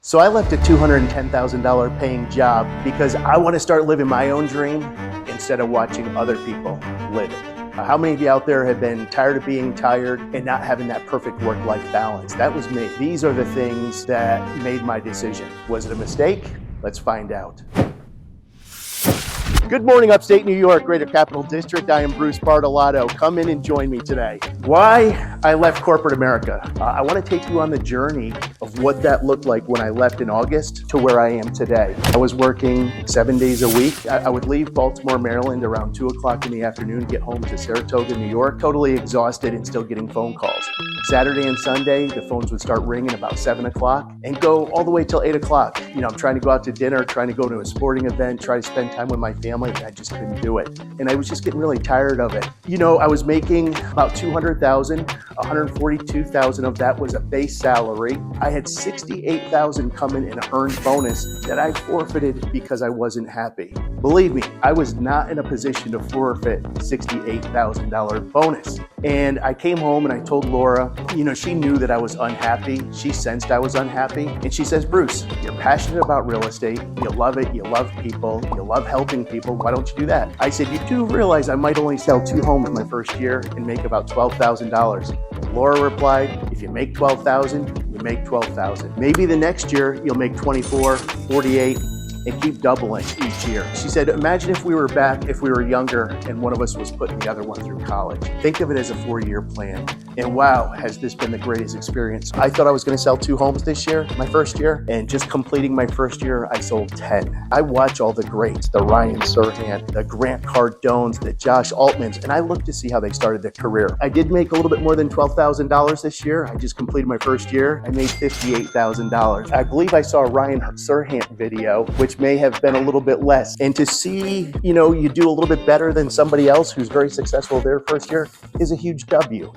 So I left a $210,000 paying job because I want to start living my own dream instead of watching other people live it. How many of you out there have been tired of being tired and not having that perfect work-life balance? That was me. These are the things that made my decision. Was it a mistake? Let's find out. Good morning, upstate New York, Greater Capital District. I am Bruce Bartolotto. Come in and join me today. Why I left corporate America. I want to take you on the journey of what that looked like when I left in August to where I am today. I was working 7 days a week. I would leave Baltimore, Maryland around 2 o'clock in the afternoon, get home to Saratoga, New York, totally exhausted and still getting phone calls. Saturday and Sunday, the phones would start ringing about 7 o'clock and go all the way till 8 o'clock. You know, I'm trying to go out to dinner, trying to go to a sporting event, try to spend time with my family. I just couldn't do it. And I was just getting really tired of it. You know, I was making about $200,000, $142,000 of that was a base salary. I had $68,000 coming in an earned bonus that I forfeited because I wasn't happy. Believe me, I was not in a position to forfeit $68,000 bonus. And I came home and I told Laura, you know, she knew that I was unhappy. She sensed I was unhappy. And she says, Bruce, you're passionate about real estate. You love it. You love people. You love helping people. Why don't you do that? I said, you do realize I might only sell 2 homes my first year and make about $12,000. Laura replied, if you make $12,000, you make $12,000. Maybe the next year you'll make 24, 48, and keep doubling each year. She said, imagine if we were back, if we were younger and one of us was putting the other one through college. Think of it as a 4-year plan. And wow, has this been the greatest experience. I thought I was gonna sell 2 homes this year, my first year, and just completing my first year, I sold 10. I watch all the greats, the Ryan Serhant, the Grant Cardones, the Josh Altmans, and I look to see how they started their career. I did make a little bit more than $12,000 this year. I just completed my first year. I made $58,000. I believe I saw a Ryan Serhant video, which may have been a little bit less. And to see, you know, you do a little bit better than somebody else who's very successful their first year is a huge W.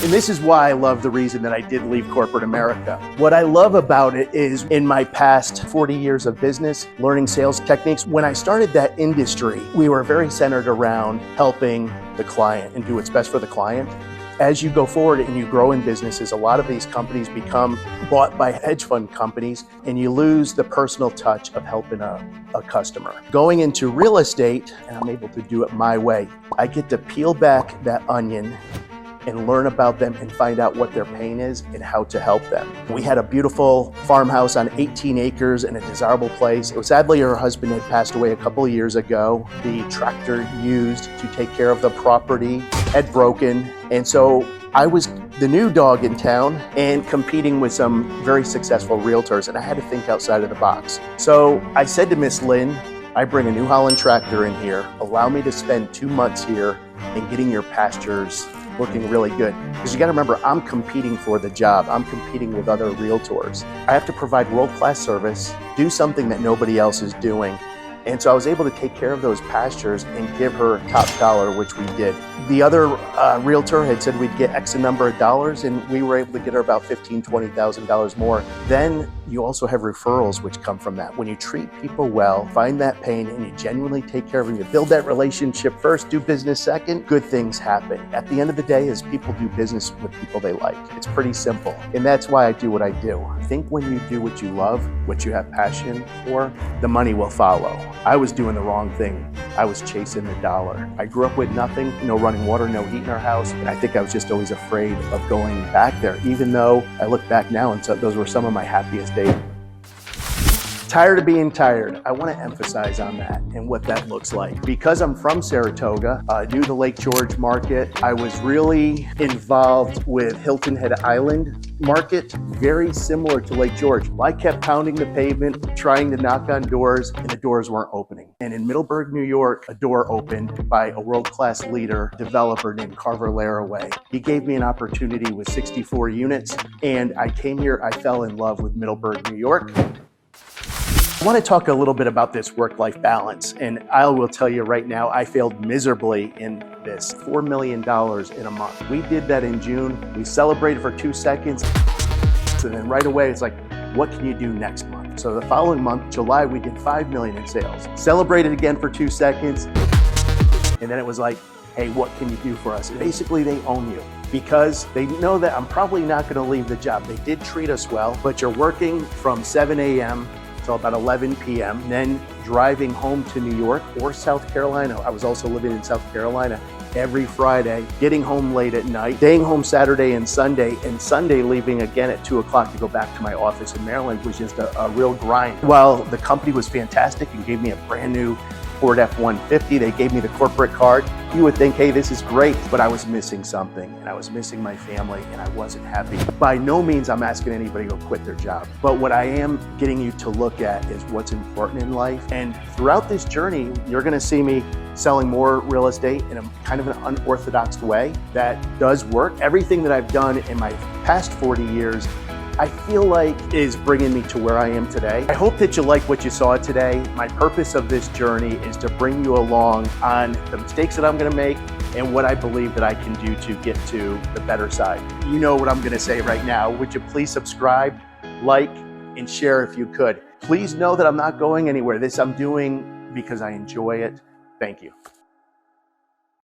And this is why I love the reason that I did leave corporate America. What I love about it is in my past 40 years of business, learning sales techniques, when I started that industry, we were very centered around helping the client and do what's best for the client. As you go forward and you grow in businesses, a lot of these companies become bought by hedge fund companies and you lose the personal touch of helping a customer. Going into real estate, and I'm able to do it my way, I get to peel back that onion and learn about them and find out what their pain is and how to help them. We had a beautiful farmhouse on 18 acres in a desirable place. Sadly, her husband had passed away a couple of years ago. The tractor used to take care of the property had broken. And so I was the new dog in town and competing with some very successful realtors, and I had to think outside of the box. So I said to Miss Lynn, I bring a New Holland tractor in here. Allow me to spend 2 months here and getting your pastures looking really good. Because you got to remember, I'm competing for the job. I'm competing with other realtors. I have to provide world-class service, do something that nobody else is doing. And so I was able to take care of those pastures and give her top dollar, which we did. The other realtor had said we'd get X number of dollars, and we were able to get her about $15,000, $20,000 more. Then you also have referrals which come from that. When you treat people well, find that pain, and you genuinely take care of them, you build that relationship first, do business second, good things happen. At the end of the day, is people do business with people they like. It's pretty simple. And that's why I do what I do. I think when you do what you love, what you have passion for, the money will follow. I was doing the wrong thing. I was chasing the dollar. I grew up with nothing, no running water, no heat in our house. And I think I was just always afraid of going back there, even though I look back now and so those were some of my happiest days. Tired of being tired. I want to emphasize on that and what that looks like. Because I'm from Saratoga, knew the Lake George market, I was really involved with Hilton Head Island market, very similar to Lake George. I kept pounding the pavement, trying to knock on doors, and the doors weren't opening. And in Middleburgh, New York, a door opened by a world-class leader, developer named Carver Laraway. He gave me an opportunity with 64 units, and I came here, I fell in love with Middleburgh, New York. I want to talk a little bit about this work-life balance, and I will tell you right now, I failed miserably in this. $4 million in a month. We did that in June. We celebrated for 2 seconds, and then right away it's like, what can you do next month? So the following month, July, we did $5 million in sales. Celebrated again for 2 seconds, and then it was like, hey, what can you do for us? And basically, they own you because they know that I'm probably not going to leave the job. They did treat us well, but you're working from 7 a.m. till about 11 p.m., then driving home to New York or South Carolina. I was also living in South Carolina every Friday, getting home late at night, staying home Saturday and Sunday leaving again at 2 o'clock to go back to my office in Maryland was just a real grind. While the company was fantastic and gave me a brand new Ford F-150, they gave me the corporate card. You would think, hey, this is great, but I was missing something, and I was missing my family, and I wasn't happy. By no means I'm asking anybody to quit their job, but what I am getting you to look at is what's important in life. And throughout this journey, you're gonna see me selling more real estate in a kind of an unorthodox way that does work. Everything that I've done in my past 40 years, I feel like is bringing me to where I am today. I hope that you like what you saw today. My purpose of this journey is to bring you along on the mistakes that I'm gonna make and what I believe that I can do to get to the better side. You know what I'm gonna say right now. Would you please subscribe, like, and share if you could. Please know that I'm not going anywhere. This I'm doing because I enjoy it. Thank you.